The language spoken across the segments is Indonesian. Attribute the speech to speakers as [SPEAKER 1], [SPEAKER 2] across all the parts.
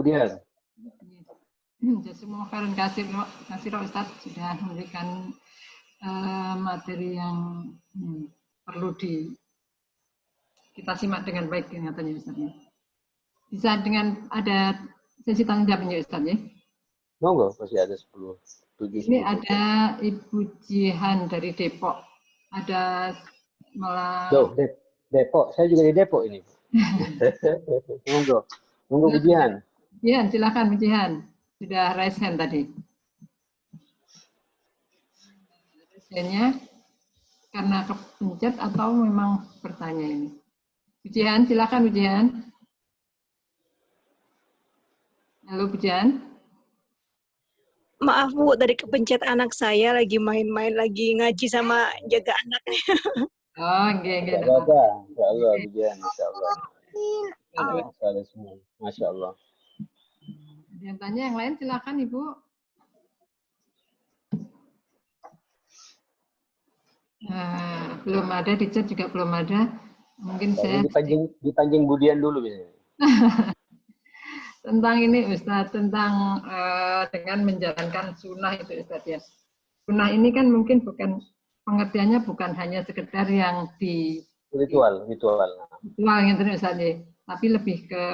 [SPEAKER 1] Kemudian.
[SPEAKER 2] Jazakumullah khairan kasih Ustaz sudah memberikan materi yang perlu kita simak dengan baik ingatannya Ustaz. Bisa dengan ada sesi tanya jawabnya Ustaz ya?
[SPEAKER 1] Monggo, masih ada 7.
[SPEAKER 2] Ini ada Ibu Jihan dari Depok. Ada malah
[SPEAKER 1] Depok. Saya juga di Depok ini. Monggo Bu Jihan.
[SPEAKER 2] Jihan, silakan Bu Jihan. Sudah raise hand tadi. Raise hand-nya karena kepencet atau memang bertanya ini? Bu Jihan, silakan Bu Jihan. Halo Bu Jihan.
[SPEAKER 3] Maaf Bu, dari kepencet anak saya lagi main-main, lagi ngaji sama jaga anaknya.
[SPEAKER 2] Oh, enggak.
[SPEAKER 1] Insya Allah, Bu Jihan, insya Allah. Masya Allah.
[SPEAKER 2] Yang tanya yang lain silakan Ibu. Belum ada di chat juga belum ada. Mungkin saya
[SPEAKER 1] dipanjing Budian dulu biasanya.
[SPEAKER 2] Tentang ini Ustaz, tentang dengan menjalankan sunnah itu Ustaz ya. Sunnah ini kan mungkin bukan pengertiannya bukan hanya sekedar yang di
[SPEAKER 1] ritual
[SPEAKER 2] yang terus Ustaz ya. Tapi lebih ke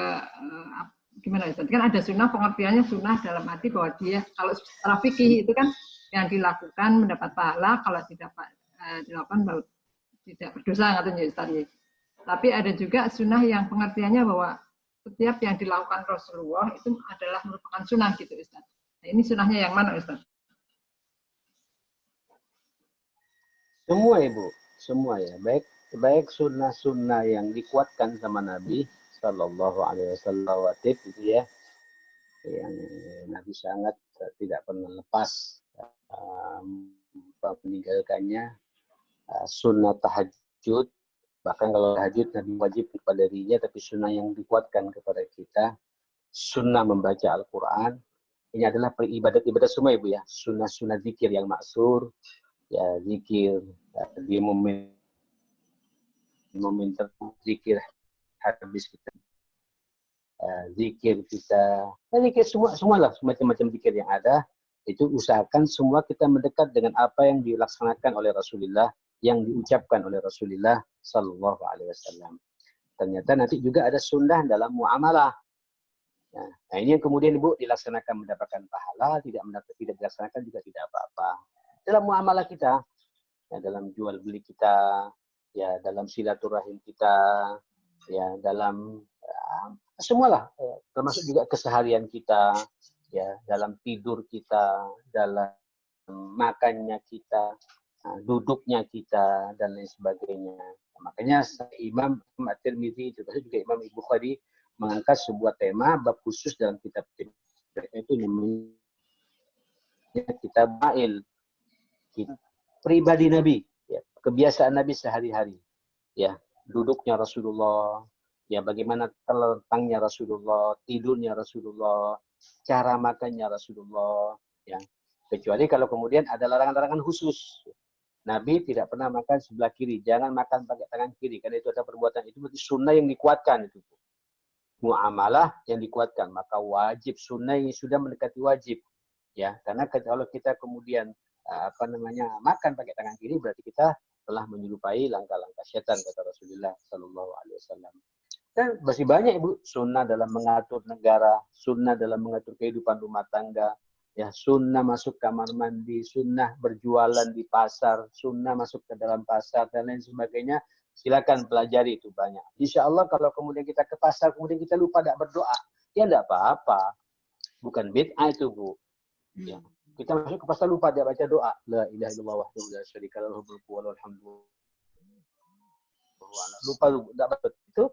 [SPEAKER 2] gimana Ustaz? Kan ada sunnah pengertiannya sunnah dalam arti bahwa dia kalau secara fikih itu kan yang dilakukan mendapat pahala, kalau tidak dilakukan baru tidak berdosa katanya Ustaz ya. Tapi ada juga sunnah yang pengertiannya bahwa setiap yang dilakukan Rasulullah itu adalah merupakan sunnah gitu Ustaz. Nah, ini sunnahnya yang mana Ustaz?
[SPEAKER 1] Semua Ibu, semua ya. Baik sunnah-sunnah yang dikuatkan sama Nabi Sallallahu Alaihi Wasallam itu ya, yang Nabi sangat tidak pernah lepas meninggalkannya. Sunnah tahajud, bahkan kalau tahajud Nabi wajib kepada dirinya, tapi sunnah yang dikuatkan kepada kita, sunnah membaca Al-Quran. Ini adalah ibadat semua Ibu ya, sunnah-sunnah zikir yang maksur, ya zikir di momen zikir habis kita zikir kita, zikir semualah macam-macam zikir yang ada, itu usahakan semua kita mendekat dengan apa yang dilaksanakan oleh Rasulullah, yang diucapkan oleh Rasulullah Sallallahu Alaihi Wasallam. Ternyata nanti juga ada sunnah dalam muamalah. Nah ini yang kemudian Ibu dilaksanakan mendapatkan pahala, tidak dilaksanakan juga tidak apa-apa. Dalam muamalah kita, ya, dalam jual beli kita, ya dalam silaturahim kita, ya dalam semualah, termasuk juga keseharian kita, ya dalam tidur kita, dalam makannya kita, duduknya kita, dan lain sebagainya. Makanya Imam At-Tirmidzi juga Imam Bukhari mengangkat sebuah tema bab khusus dalam kitab itu namanya kitab Ma'il, pribadi Nabi, ya, kebiasaan Nabi sehari-hari, ya duduknya Rasulullah, ya bagaimana terlentangnya Rasulullah, tidurnya Rasulullah, cara makannya Rasulullah, ya. Kecuali kalau kemudian ada larangan-larangan khusus. Nabi tidak pernah makan sebelah kiri, jangan makan pakai tangan kiri, karena itu ada perbuatan itu berarti sunnah yang dikuatkan itu. Muamalah yang dikuatkan, maka wajib sunnah yang sudah mendekati wajib, ya. Karena kalau kita kemudian makan pakai tangan kiri, berarti kita telah menyerupai langkah-langkah syaitan, kata Rasulullah Sallallahu Alaihi Wasallam. Dan masih banyak Ibu sunnah dalam mengatur negara, sunnah dalam mengatur kehidupan rumah tangga, ya sunnah masuk kamar mandi, sunnah berjualan di pasar, sunnah masuk ke dalam pasar dan lain sebagainya. Silakan pelajari, itu banyak. Insya Allah kalau kemudian kita ke pasar kemudian kita lupa tidak berdoa, ya tidak apa-apa, bukan bid'ah itu Bu. Ya. Kita masuk ke pasar lupa dia baca doa, la ilaha illallah wahdahu la syarika lahu mulku wa lahul hamdu. Lupa tidak baca itu.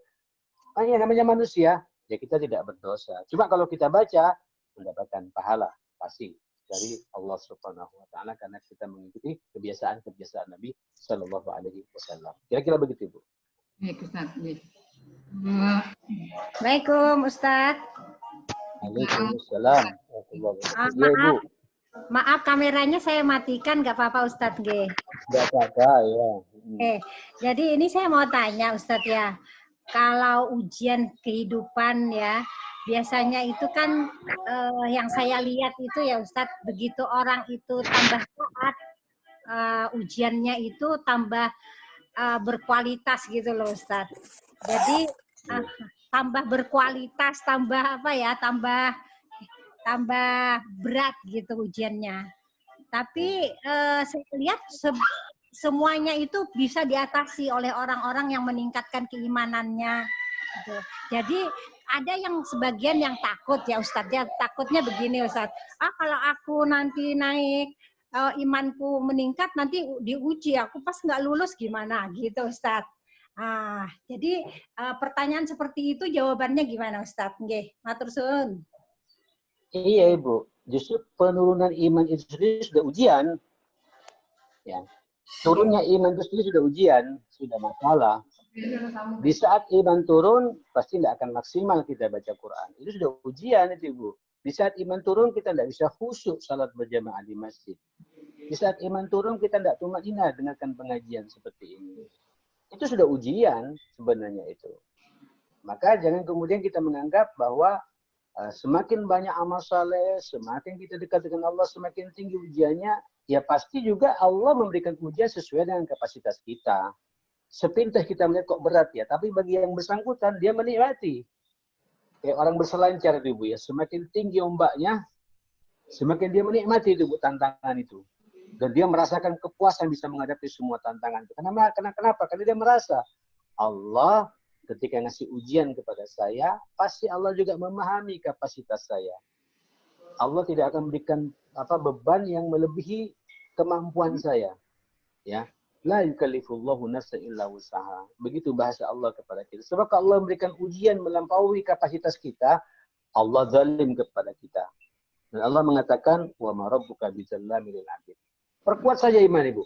[SPEAKER 1] Yang namanya manusia, ya kita tidak berdosa. Cuma kalau kita baca, mendapatkan pahala pasti dari Allah Subhanahu Wa Taala karena kita mengikuti kebiasaan Nabi Sallallahu Alaihi Wasallam. Kira-kira begitu Bu.
[SPEAKER 2] Baik Ustaz.
[SPEAKER 3] Assalamualaikum Ustaz.
[SPEAKER 1] Waalaikumsalam.
[SPEAKER 3] Maaf kameranya saya matikan, nggak apa-apa Ustaz G.
[SPEAKER 1] Nggak apa-apa ya.
[SPEAKER 3] Jadi ini saya mau tanya Ustaz ya. Kalau ujian kehidupan ya,
[SPEAKER 4] biasanya itu kan yang saya lihat itu ya Ustadz, begitu orang itu tambah taat, ujiannya itu tambah berkualitas gitu loh Ustadz. Jadi tambah berkualitas, tambah apa ya, tambah berat gitu ujiannya. Tapi saya lihat semuanya itu bisa diatasi oleh orang-orang yang meningkatkan keimanannya. Gitu. Jadi ada yang sebagian yang takut ya Ustadz, ya takutnya begini Ustadz, kalau aku nanti naik imanku meningkat nanti diuji, aku pas nggak lulus gimana gitu Ustadz. Jadi pertanyaan seperti itu jawabannya gimana Ustadz? Nggih, matur suwun.
[SPEAKER 1] Iya Ibu, justru penurunan iman itu sendiri sudah ujian. Ya. Turunnya iman itu sendiri sudah ujian, sudah masalah. Di saat iman turun, pasti tidak akan maksimal kita baca Quran. Itu sudah ujian itu Ibu. Di saat iman turun, kita tidak bisa khusyuk salat berjamaah di masjid. Di saat iman turun, kita tidak tumainah dengarkan pengajian seperti ini. Itu sudah ujian sebenarnya itu. Maka jangan kemudian kita menganggap bahwa semakin banyak amal saleh, semakin kita dekat dengan Allah, semakin tinggi ujiannya, ya pasti juga Allah memberikan ujian sesuai dengan kapasitas kita. Sepintas kita melihat kok berat ya, tapi bagi yang bersangkutan dia menikmati. Kayak orang berselancar itu Bu ya, semakin tinggi ombaknya, semakin dia menikmati itu Bu tantangan itu. Dan dia merasakan kepuasan bisa menghadapi semua tantangan itu. Kenapa? Karena dia merasa Allah ketika ngasih ujian kepada saya, pasti Allah juga memahami kapasitas saya. Allah tidak akan memberikan beban yang melebihi kemampuan saya. Ya, la yukallifullahu nafsan illa wus'aha. Begitu bahasa Allah kepada kita. Sebab Allah memberikan ujian melampaui kapasitas kita, Allah zalim kepada kita. Dan Allah mengatakan, wa ma rabbuka bizallamin lil 'abid. Perkuat saja iman Ibu.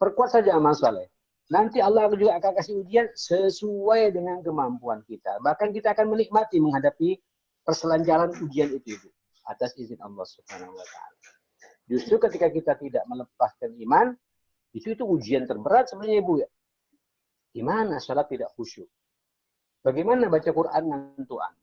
[SPEAKER 1] Perkuat saja amal saleh. Nanti Allah juga akan kasih ujian sesuai dengan kemampuan kita. Bahkan kita akan menikmati menghadapi perselancaran ujian itu Ibu, atas izin Allah Subhanahu wa taala. Justru ketika kita tidak melepaskan iman, itu ujian terberat sebenarnya Ibu ya. Gimana salat tidak khusyuk? Bagaimana baca Quran ngantuan?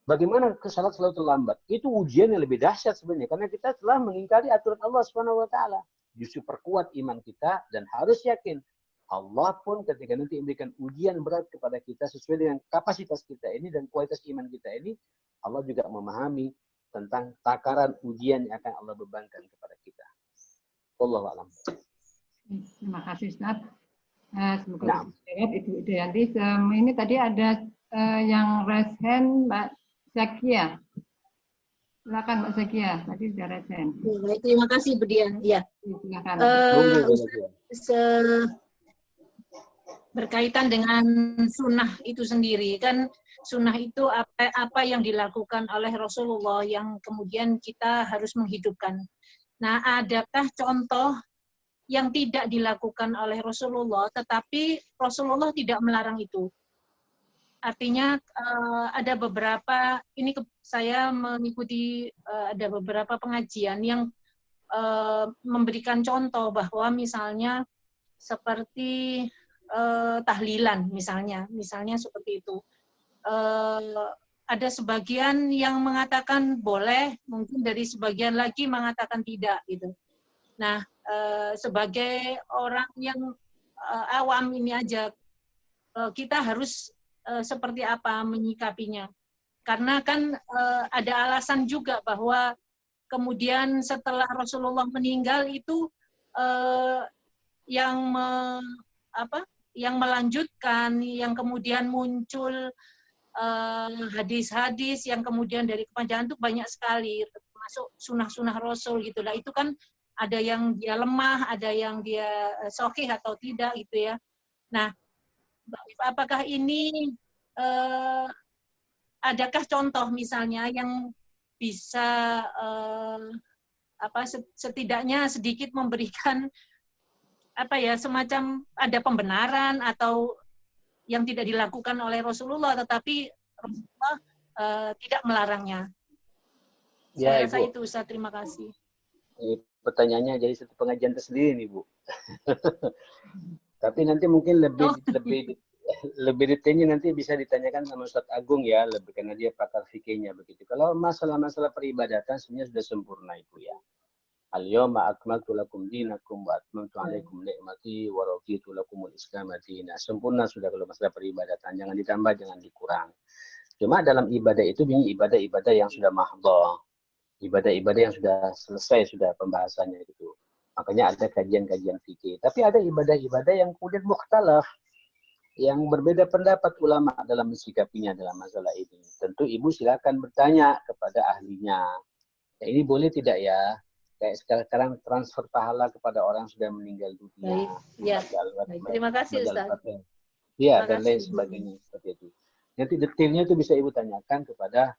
[SPEAKER 1] Bagaimana salat selalu terlambat? Itu ujian yang lebih dahsyat sebenarnya karena kita telah mengingkari aturan Allah Subhanahu wa taala. Justru perkuat iman kita dan harus yakin Allah pun ketika nanti memberikan ujian berat kepada kita sesuai dengan kapasitas kita ini dan kualitas iman kita ini, Allah juga memahami tentang takaran ujian yang akan Allah bebankan kepada kita. Wallahu a'lam.
[SPEAKER 2] Terima kasih Ustaz. Semoga dijawab Ibu Dayanti. Ini tadi ada yang raise hand Mbak Zakia. Silakan Mbak Zakia, tadi sudah raise hand.
[SPEAKER 5] Baik, terima kasih Bu Dian. Ya.
[SPEAKER 2] Silakan.
[SPEAKER 5] Berkaitan dengan sunnah itu sendiri, kan sunnah itu apa yang dilakukan oleh Rasulullah yang kemudian kita harus menghidupkan. Nah, adakah contoh yang tidak dilakukan oleh Rasulullah, tetapi Rasulullah tidak melarang itu? Artinya ada beberapa, ini saya mengikuti ada beberapa pengajian yang memberikan contoh bahwa misalnya seperti tahlilan misalnya seperti itu. Ada sebagian yang mengatakan boleh, mungkin dari sebagian lagi mengatakan tidak gitu. Nah, sebagai orang yang awam ini aja, kita harus seperti apa menyikapinya? Karena kan ada alasan juga bahwa kemudian setelah Rasulullah meninggal itu yang melanjutkan, yang kemudian muncul hadis-hadis yang kemudian dari kepanjangan itu banyak sekali, termasuk sunah-sunah Rasul gitu lah. Itu kan ada yang dia lemah, ada yang dia sahih atau tidak gitu ya. Nah, apakah ini adakah contoh misalnya yang bisa setidaknya sedikit memberikan semacam ada pembenaran atau yang tidak dilakukan oleh Rasulullah, tetapi Rasulullah tidak melarangnya. Saya rasa itu, Ustaz. Terima kasih.
[SPEAKER 1] Pertanyaannya jadi satu pengajian tersendiri nih Bu. Tapi nanti mungkin lebih lebih detailnya nanti bisa ditanyakan sama Ustadz Agung ya, lebih karena dia pakar fikihnya begitu. Kalau masalah-masalah peribadatan sebenarnya sudah sempurna Ibu ya. Al-yawma akmaltu lakum dinakum wa atmamtu alaikum ni'mati wa raditu lakumul Islam madina. Sempurna sudah kalau masalah peribadatan, jangan ditambah, jangan dikurang. Cuma dalam ibadah itu ini ibadah-ibadah yang sudah mahdhah. Ibadah-ibadah yang sudah selesai sudah pembahasannya gitu. Makanya ada kajian-kajian fikih. Tapi ada ibadah-ibadah yang kemudian mukhtalaf, yang berbeda pendapat ulama dalam mensikapinya dalam masalah ini. Tentu Ibu silakan bertanya kepada ahlinya. Ya, ini boleh tidak ya? Kayak sekarang transfer pahala kepada orang sudah meninggal dunia.
[SPEAKER 5] Baik, ya. Baik. Terima kasih Ustaz.
[SPEAKER 1] Ya, dan lain sebagainya seperti itu. Nanti detailnya itu bisa Ibu tanyakan kepada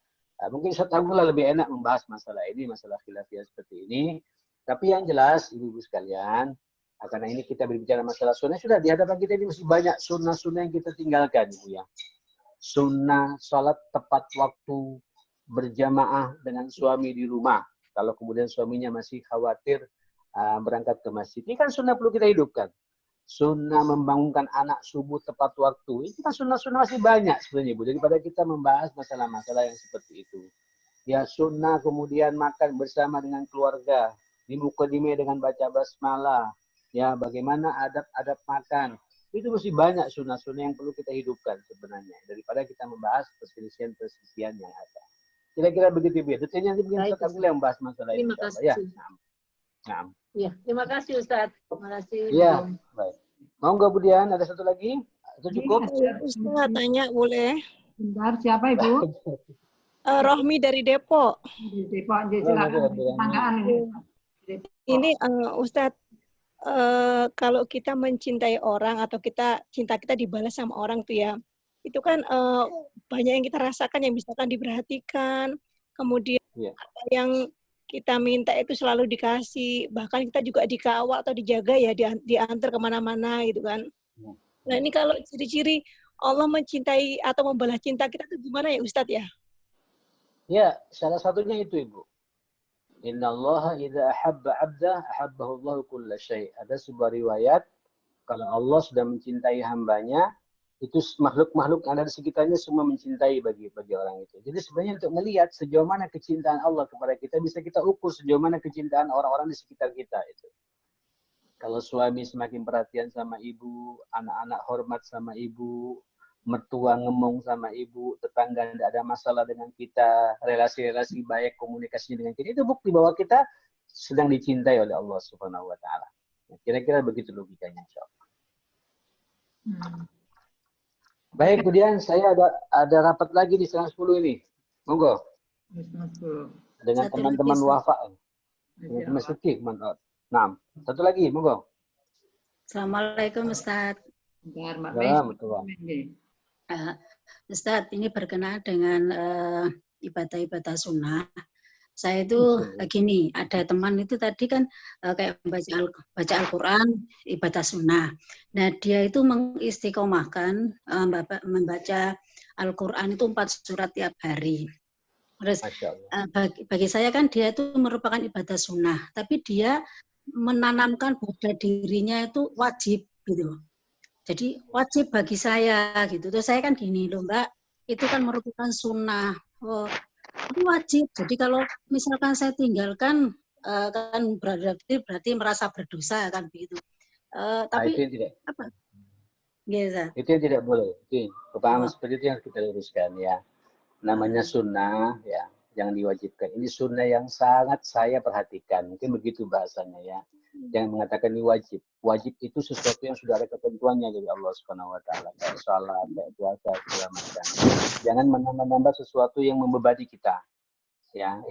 [SPEAKER 1] mungkin Ustaz Agung lebih enak membahas masalah ini, masalah khilafiyah seperti ini. Tapi yang jelas Ibu-ibu sekalian, karena ini kita berbicara masalah sunnah, sudah di hadapan kita ini masih banyak sunnah-sunnah yang kita tinggalkan, Ibu ya. Sunnah salat tepat waktu, berjamaah dengan suami di rumah. Kalau kemudian suaminya masih khawatir berangkat ke masjid, ini kan sunnah perlu kita hidupkan. Sunnah membangunkan anak subuh tepat waktu, ini kan sunnah-sunnah masih banyak sebenarnya, Ibu. Daripada kita membahas masalah-masalah yang seperti itu. Ya sunnah kemudian makan bersama dengan keluarga, dimukadimah dengan baca basmalah. Ya, bagaimana adab-adab makan. Itu masih banyak sunnah-sunnah yang perlu kita hidupkan sebenarnya. Daripada kita membahas perselisihan-perselisihan yang ada. Kira-kira begitu, Bu. Detailnya nanti mungkin Ustaz Agung yang membahas masalah ini.
[SPEAKER 5] Terima kasih.
[SPEAKER 1] Ya, nah.
[SPEAKER 5] Ya, terima kasih Ustaz. Terima kasih.
[SPEAKER 1] Ya, baik. Mau nggak, Budian? Ada satu lagi? Atau cukup?
[SPEAKER 3] Ustaz, tanya boleh?
[SPEAKER 2] Bentar, siapa Ibu?
[SPEAKER 3] Rohmi dari Depok.
[SPEAKER 2] Di Depok, silakan. Tanggaan ini.
[SPEAKER 3] Ini Ustadz, kalau kita mencintai orang atau cinta kita dibalas sama orang tuh ya, itu kan banyak yang kita rasakan yang misalkan diperhatikan, kemudian apa yang kita minta itu selalu dikasih, bahkan kita juga dikawal atau dijaga ya, diantar kemana-mana gitu kan. Nah ini kalau ciri-ciri Allah mencintai atau membalas cinta kita itu gimana ya Ustadz ya?
[SPEAKER 1] Ya, salah satunya itu Ibu. Innallaha idza ahabba 'abda ahabbahu Allahu kulla syai'. Ada sebuah riwayat kalau Allah sudah mencintai hambanya, itu makhluk-makhluk yang ada di sekitarnya semua mencintai bagi orang itu. Jadi sebenarnya untuk melihat sejauh mana kecintaan Allah kepada kita, bisa kita ukur sejauh mana kecintaan orang-orang di sekitar kita itu. Kalau suami semakin perhatian sama ibu, anak-anak hormat sama ibu, mertua ngemong sama ibu, tetangga tidak ada masalah dengan kita, relasi-relasi baik, komunikasi dengan kita, itu bukti bahwa kita sedang dicintai oleh Allah Subhanahu wa taala. Kira-kira begitu logikanya, insyaallah. Baik, kemudian saya ada rapat lagi di 9:10 ini. Monggo. Dengan teman-teman Wafa. Dengan Mas Fikih, mantap. Nah, satu lagi, monggo.
[SPEAKER 6] Assalamualaikum Ustaz. Ustaz, ini berkenaan dengan ibadah-ibadah sunnah. Saya itu gini, ada teman itu tadi kan kayak baca Al-Quran, ibadah sunnah. Nah, dia itu mengistiqomahkan membaca Al-Quran itu 4 surat tiap hari. Terus bagi saya kan dia itu merupakan ibadah sunnah, tapi dia menanamkan pada dirinya itu wajib gitu. Jadi wajib bagi saya gitu. Terus saya kan gini loh Mbak, itu kan merupakan sunnah. Itu wajib. Jadi kalau misalkan saya tinggalkan kan berarti merasa berdosa kan begitu. Tapi
[SPEAKER 1] itu yang tidak.
[SPEAKER 6] Apa? Yes,
[SPEAKER 1] itu yang tidak boleh. Itu kepahaman seperti itu yang kita luruskan ya. Namanya sunnah ya, jangan diwajibkan. Ini sunnah yang sangat saya perhatikan. Mungkin begitu bahasanya ya. Jangan mengatakan ini wajib. Wajib itu sesuatu yang sudah ada ketentuannya dari Allah Subhanahu wa taala. Kayak salat, kayak puasa, segala macam. Jangan menambah-nambah sesuatu yang membebani kita. Ya,